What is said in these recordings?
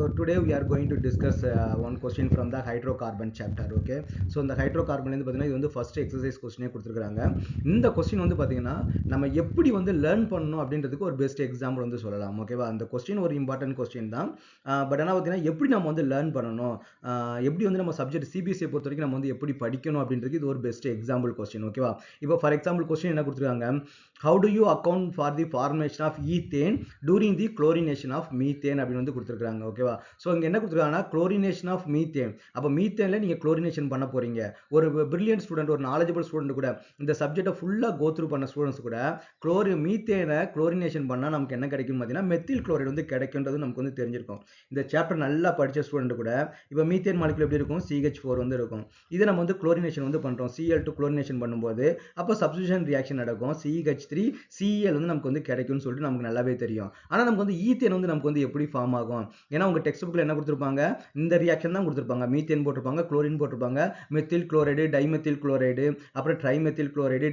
So today we are going to discuss one question from the hydrocarbon chapter. Okay, so இந்த hydrocarbon வந்து பாத்தீங்கன்னா இது வந்து first exercise question கொடுத்திருக்காங்க. இந்த question வந்து பாத்தீங்கன்னா நம்ம எப்படி வந்து learn பண்ணணும் அப்படின்றதுக்கு ஒரு best example வந்து சொல்லலாம். ஓகேவா, அந்த question ஒரு important question தான். பட் ஆனா பாத்தீங்கன்னா எப்படி நம்ம வந்து learn பண்ணணும், எப்படி வந்து நம்ம சப்ஜெக்ட் சிபிஎஸ்சி பொறுத்த வரைக்கும் நம்ம வந்து எப்படி படிக்கணும் அப்படின்றது இது ஒரு பெஸ்ட் எக்ஸாம்பிள் கொஸ்டின். ஓகேவா, இப்போ ஃபார் எக்ஸாம்பிள் கொஸ்டின் என்ன கொடுத்துருக்காங்க, how do you account for the formation of ethane during the chlorination of methane அப்படின்னு வந்து கொடுத்துருக்காங்க. ஓகேவா, ஸோ இங்கே என்ன கொடுத்துருக்காங்கன்னா chlorination of methane. அப்போ மீத்தேன்ல நீங்கள் குளோரினேஷன் பண்ண போறீங்க. ஒரு பிரில்லியன்ட் ஸ்டூடெண்ட், ஒரு நாலேஜபிள் ஸ்டூடெண்ட் கூட இந்த சப்ஜெக்டை ஃபுல்லாக கோ த்ரூ பண்ண ஸ்டூடெண்ட்ஸ் கூட மீத்தேனை குளோரினேஷன் பண்ணால் நமக்கு என்ன கிடைக்கும் பார்த்தீங்கன்னா மெத்தில் குளோரைடு வந்து கிடைக்குன்றது நமக்கு வந்து தெரிஞ்சிருக்கும். இந்த சாப்டர் நல்லா படித்த ஸ்டூடெண்ட் கூட இப்போ மீத்தேன் மாலிகுல் எப்படி இருக்கும், CH4 வந்து இருக்கும். இதை நம்ம வந்து குளோரினேஷன் வந்து பண்ணுறோம், Cl2 குளோரினேஷன் பண்ணும்போது அப்போ சப்ஸ்டிடியூஷன் ரியாக்ஷன் நடக்கும், CH3 Cl வந்து நமக்கு வந்து கிடைக்கும்னு சொல்லிட்டு நமக்கு நல்லாவே தெரியும். ஆனால் நமக்கு வந்து ஈத்தேன் வந்து நமக்கு வந்து எப்படி ஃபார்ம் ஆகும், ஏன்னா உங்க டெக்ஸ்ட் புக்ல என்ன கொடுத்துருப்பாங்க, இந்த ரியாக்ஷன் தான் கொடுத்துருப்பாங்க. மீத்தேன் போட்டிருப்பாங்க, குளோரின் போட்டிருப்பாங்க, மெத்தில் குளோரைடு, டைமெத்தில் குளோரைடு, அப்புறம் ட்ரைமெத்தில் குளோரைடு,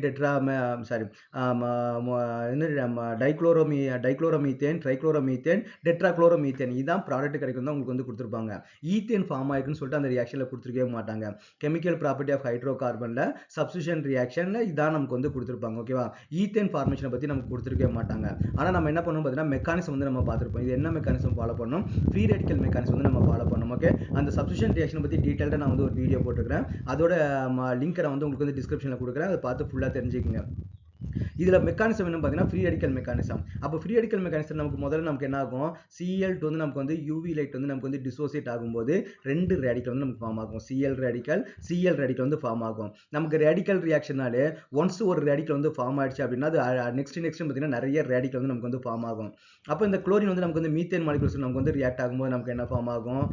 டைக்ளோரோமீத்தேன், ட்ரைக்ளோரோமீத்தேன், டெட்ராக்ளோரோமீத்தேன், இதான் ப்ராடக்ட் கிடைக்கும் தான் உங்களுக்கு வந்து கொடுத்துருப்பாங்க. ஈத்தேன் ஃபார்ம் ஆயிருக்குன்னு சொல்லிட்டு அந்த ரியாக்ஷன்ல கொடுத்துருக்கவே மாட்டாங்க. கெமிக்கல் ப்ராப்பர்ட்டி ஆஃப் ஹைட்ரோகார்பன்ல சப்ஸ்டிடியூஷன் ரியாக்ஷன்ல இதான் நமக்கு வந்து கொடுத்துருப்பாங்க. ஓகேவா, ஈத்தேன் ஃபார்மேஷனை பத்தி நமக்கு கொடுத்துருக்கவே மாட்டாங்க. ஆனால் நம்ம என்ன பண்ணணும் பார்த்தீங்கன்னா மெக்கானிசம் வந்து நம்ம பார்த்துருப்போம். இது என்ன மெக்கானிசம் ஃபாலோ பண்ணணும், ஃப்ரீ ரேடிக்கல் மெக்கானிசம் வந்து நம்ம ஃபாலோ பண்ணணும். ஓகே, அந்த சப்ஸ்டிடியூஷன் ரியாக்ஷன் பற்றி டீட்டெயிலாக நான் வந்து ஒரு வீடியோ போட்டுக்கிறேன், அதோட லிங்க் நான் வந்து உங்களுக்கு வந்து டிஸ்கிரிப்ஷனில் கொடுக்குறேன், அதை பார்த்து ஃபுல்லாக தெரிஞ்சுக்கங்க. இதுல மெக்கானிசம் என்ன பார்த்தீங்கன்னா ஃப்ரீ ரேடிக்கல் மெக்கானிசம். அப்போ ஃப்ரீ ரேடிக்கல் மெக்கானிசம் நமக்கு முதல்ல நமக்கு என்ன ஆகும், Cl2 வந்து நமக்கு வந்து யூவி லைட் வந்து நமக்கு வந்து டிசோசியேட் ஆகும்போது ரெண்டு ரேடிக்கல் வந்து நமக்கு ஃபார்ம் ஆகும், Cl ரேடிக்கல் வந்து ஃபார்ம் ஆகும். நமக்கு ரேடிக்கல் ரியாக்ஷனாலே ஒன்ஸ் ஒரு ரேடிக்கல் வந்து ஃபார்ம் ஆயிடுச்சு அப்படின்னா அது நெக்ஸ்ட் பார்த்தீங்கன்னா நிறைய ரேடிக்கல் வந்து நமக்கு வந்து ஃபார்ம் ஆகும். அப்போ இந்த குளோரின் வந்து நமக்கு வந்து மீத்தேன் மாலிகுல்ஸ் நமக்கு வந்து ரியாக்ட் ஆகும்போது நமக்கு என்ன ஃபார்ம் ஆகும்,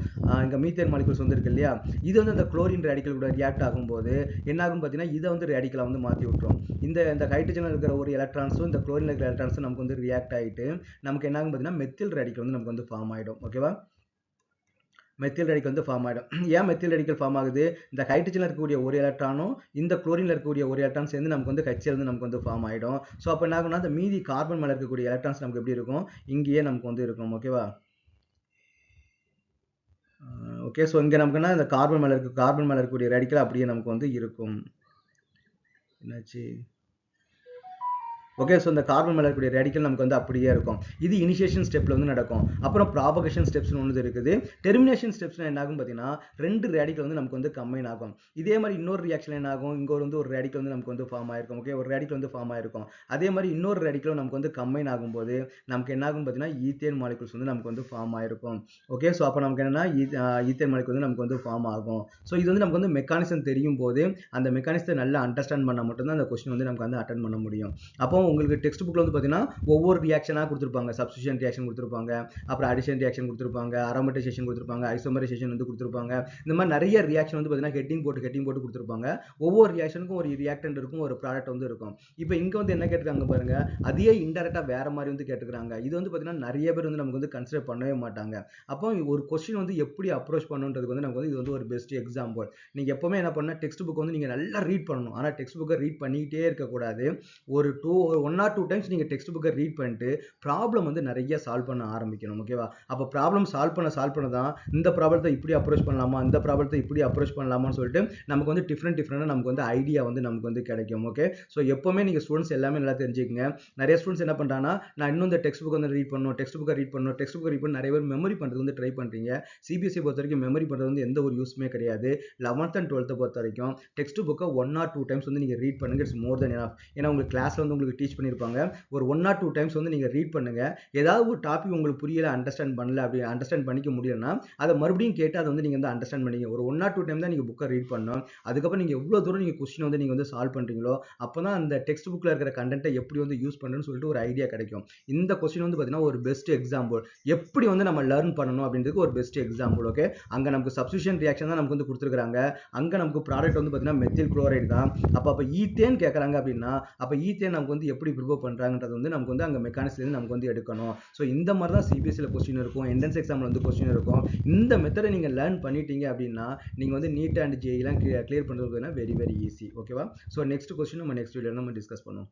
இங்கே மீத்தேன் மாலிகுல்ஸ் வந்து இருக்கு இல்லையா, இது வந்து அந்த குளோரின் ரேடிக்கல் கூட ரியாக்ட் ஆகும்போது என்ன ஆகும் பார்த்தீங்கன்னா இதை வந்து ரேடிக்கலாக வந்து மாற்றி விட்டுரும். இந்த ஹைட்ரஜன் இருக்கிற ஒரு எலக்ட்ரான்ஸும் இந்த குளோரின் இருக்கிற எலக்ட்ரான்ஸும் நமக்கு வந்து ரியாக்ட் ஆகிட்டு நமக்கு என்ன ஆகும் பார்த்தீங்கன்னா மெத்தில் ரேடிக்கல் வந்து நமக்கு வந்து ஃபார்ம் ஆகிடும். ஓகேவா, மெத்தில் ரேடிக்கல் வந்து ஃபார்ம் ஆகிடும். ஏன் மெத்தில் ரேடிக்கல் ஃபார்ம் ஆகுது, இந்த ஹைட்ரஜனில் இருக்கக்கூடிய ஒரு எலக்ட்ரானும் இந்த குளோரினில் இருக்கக்கூடிய ஒரு எலக்ட்ரான் சேர்ந்து நமக்கு வந்து HCl வந்து நமக்கு வந்து ஃபார்ம் ஆகிடும். ஸோ அப்போ என்ன ஆகும்னா அந்த மீதி கார்பன் மேலே இருக்கக்கூடிய எலக்ட்ரான்ஸ் நமக்கு எப்படி இருக்கும், இங்கேயே நமக்கு வந்து இருக்கும். ஓகேவா, ஓகே, ஸோ இங்கே நமக்குன்னா இந்த கார்பன் மேலே இருக்கக்கூடிய ரேடிக்கல் அப்படியே நமக்கு வந்து இருக்கும். என்னாச்சு, ஓகே, ஸோ இந்த கார்பன் மேலே இருக்கக்கூடிய ரேடிக்கல் நமக்கு வந்து அப்படியே இருக்கும். இது இனிஷியேஷன் ஸ்டெப்பில் வந்து நடக்கும். அப்புறம் ப்ராபகேஷன் ஸ்டெப்ஸ்னு ஒன்று இருக்குது. டெர்மினேஷன் ஸ்டெப்ஸ்ல என்ன ஆகும் பார்த்தீங்கன்னா ரெண்டு ரேடிக்கல் வந்து நமக்கு வந்து கம்பைன் ஆகும். இதே மாதிரி இன்னொரு ரியாக்ஷன் என்ன ஆகும், இங்கே வந்து ஒரு ரேடிக்கல் வந்து நமக்கு வந்து ஃபார்ம் ஆயிருக்கும். ஓகே, ஒரு ரேடிக்கல் வந்து ஃபார்ம் ஆயிருக்கும். அதே மாதிரி இன்னொரு ரேடிக்கலும் நமக்கு வந்து கம்பைன் ஆகும்போது நமக்கு என்ன ஆகும் பார்த்தீங்கன்னா ஈத்தேன் மாலிகுல்ஸ் வந்து நமக்கு வந்து ஃபார்ம் ஆயிருக்கும். ஓகே, ஸோ அப்போ நமக்கு என்னன்னா ஈத்தேன் மாலிகுல் வந்து நமக்கு வந்து ஃபார்ம் ஆகும். ஸோ இது வந்து நமக்கு வந்து மெக்கானிசம் தெரியும் போது அந்த மெக்கானிசத்தை நல்லா அண்டர்ஸ்டாண்ட் பண்ணால் மட்டும்தான் அந்த கொஸ்டின் வந்து நமக்கு வந்து அட்டன் பண்ண முடியும். அப்போ உங்களுக்கு டெக்ஸ்ட் புக்ல வந்து பார்த்தீங்கன்னா ஒவ்வொரு ரியாக்ஷனாக கொடுத்துருப்பாங்க, சப்ஸ்டிடியூஷன் ரியாக்ஷன் கொடுத்துருப்பாங்க, அப்புறம் அடிஷன் ரியாக்ஷன் கொடுத்துருப்பாங்க, அரோமடைசேஷன் கொடுத்துருப்பாங்க, ஐசோமரைசேஷன் வந்து கொடுத்துருப்பாங்க. இந்த மாதிரி நிறைய ரியாக்ஷன் வந்து பார்த்தீங்கன்னா ஹெட்டிங் போட்டு கொடுத்துருப்பாங்க. ஒவ்வொரு ரியாக்ஷனுக்கும் ஒரு ரியாக்டன்ட் இருக்கும், ஒரு ப்ராடக்ட் வந்து இருக்கும். இப்போ இங்கே வந்து என்ன கேட்டிருக்காங்க பாருங்க, அதையே இன்டெரக்டா வேற மாதிரி வந்து கேட்டுக்கிறாங்க. இது வந்து பார்த்தீங்கன்னா நிறைய பேர் வந்து நமக்கு வந்து கன்சிடர் பண்ணவே மாட்டாங்க. அப்போ ஒரு கொஸ்டின் வந்து எப்படி அப்ரோச் பண்ணுன்றதுக்கு வந்து நமக்கு வந்து இது வந்து ஒரு பெஸ்ட் எக்ஸாம்பிள். நீங்க எப்பவுமே என்ன பண்ணா டெக்ஸ்ட் புக் வந்து நீங்க நல்லா ரீட் பண்ணணும். ஆனால் டெக்ஸ்ட் புக்கை ரீட் பண்ணிக்கிட்டே இருக்கக்கூடாது. ஒரு 1 or 2 டைம்ஸ் நீங்க டெக்ஸ்ட் புக்கை ரீட் பண்ணிட்டு ப்ராப்ளம் வந்து நிறைய சால்வ் பண்ண ஆரம்பிக்கணும். ஓகேவா, அப்போ ப்ராப்ளம் சால்வ் பண்ண தான் இந்த ப்ராப்ளத்தை இப்படி அப்ரோச் பண்ணலாமா, இந்த ப்ராப்ளத்தை இப்படி அப்ரோச் பண்ணலாமான்னு சொல்லிட்டு நமக்கு வந்து டிஃப்ரெண்டா நமக்கு வந்து ஐடியா வந்து நமக்கு வந்து கிடைக்கும். ஓகே, ஸோ எப்பவுமே நீங்க ஸ்டூடெண்ட்ஸ் எல்லாமே நல்லா தெரிஞ்சுக்கங்க. நிறைய ஸ்டூடெண்ட்ஸ் என்ன பண்றாங்கன்னா நான் இன்னும் இந்த டெக்ஸ்ட் புக் வந்து ரீட் பண்ணி நிறைய பேர் மெமரி பண்றது வந்து ட்ரை பண்றீங்க. சிபிஎஸ்சி பொறுத்த வரைக்கும் மெமரி பண்றது வந்து எந்த ஒரு யூஸ்மே கிடையாது. 11th and 12th பொறுத்த வரைக்கும் டெக்ஸ்ட் புக்கை 1 or 2 டைம்ஸ் வந்து நீங்க ரீட் பண்ணுங்க, இட்ஸ் மோர் தென் எனஃப். ஏன்னா உங்களுக்கு கிளாஸ்ல வந்து உங்களுக்கு டீச் பண்ணிருப்பாங்க, ஒரு 1 or 2 டைம்ஸ் வந்து நீங்க ரீட் பண்ணுங்க. ஏதாவது ஒரு டாபிக் உங்களுக்கு புரியல, அண்டர்ஸ்டாண்ட் பண்ணல, அப்படி அண்டர்ஸ்டாண்ட் பண்ணிக்க முடியலன்னா அதை மறுபடியும் கேட்டு அதை வந்து நீங்க வந்து அண்டர்ஸ்டாண்ட் பண்ணிக்க. ஒரு 1 or 2 டைம் தான் நீங்க புக்கை ரீட் பண்ணணும். அதுக்கப்புறம் நீங்க எவ்வளவு தூரம் நீங்க கொஸ்டின் வந்து நீங்க வந்து சால்வ் பண்றீங்களோ அப்பதான் அந்த டெக்ஸ்ட் புக்ல இருக்கிற கண்டென்ட்டை எப்படி வந்து யூஸ் பண்றேன்னு சொல்லிட்டு ஒரு ஐடியா கிடைக்கும். இந்த கொஸ்டின் வந்து பாத்தீங்கன்னா ஒரு பெஸ்ட் எக்ஸாம்பிள், எப்படி வந்து நம்ம லேர்ன் பண்ணணும் அப்படின்றதுக்கு ஒரு பெஸ்ட் எக்ஸாம்பிள். ஓகே, அங்க நமக்கு சப்ஸ்டிடியூஷன் ரியாக்ஷன் தான் நமக்கு வந்து கொடுத்துருக்காங்க. அங்க நமக்கு ப்ராடக்ட் வந்து பாத்தீங்கன்னா மெத்தில் குளோரைடு தான். அப்ப ஈத்தேன் கேட்கறாங்க அப்படின்னா அப்ப ஈத்தேன் நமக்கு வந்து எப்படி ப்ரிப்பேர் பண்றாங்கன்றது வந்து நமக்கு வந்து அங்க மெக்கானிக்ஸ்ல நமக்கு வந்து எடுக்கணும். ஸோ இந்த மாதிரி தான் சிபிஎஸ்சியில் கொஸ்டின் இருக்கும், என்ட்ரன்ஸ் எக்ஸாம்ல வந்து கொஸ்டின் இருக்கும். இந்த மெத்தடை நீங்க லேர்ன் பண்ணிட்டீங்க அப்படின்னா நீங்க வந்து நீட் அண்ட் ஜேஇலாம் கிளியர் பண்றது வெரி வெரி ஈஸி. ஓகேவா, ஸோ நெக்ஸ்ட் கொஸ்டின் நம்ம நெக்ஸ்ட் வீடியோல நம்ம டிஸ்கஸ் பண்ணுவோம்.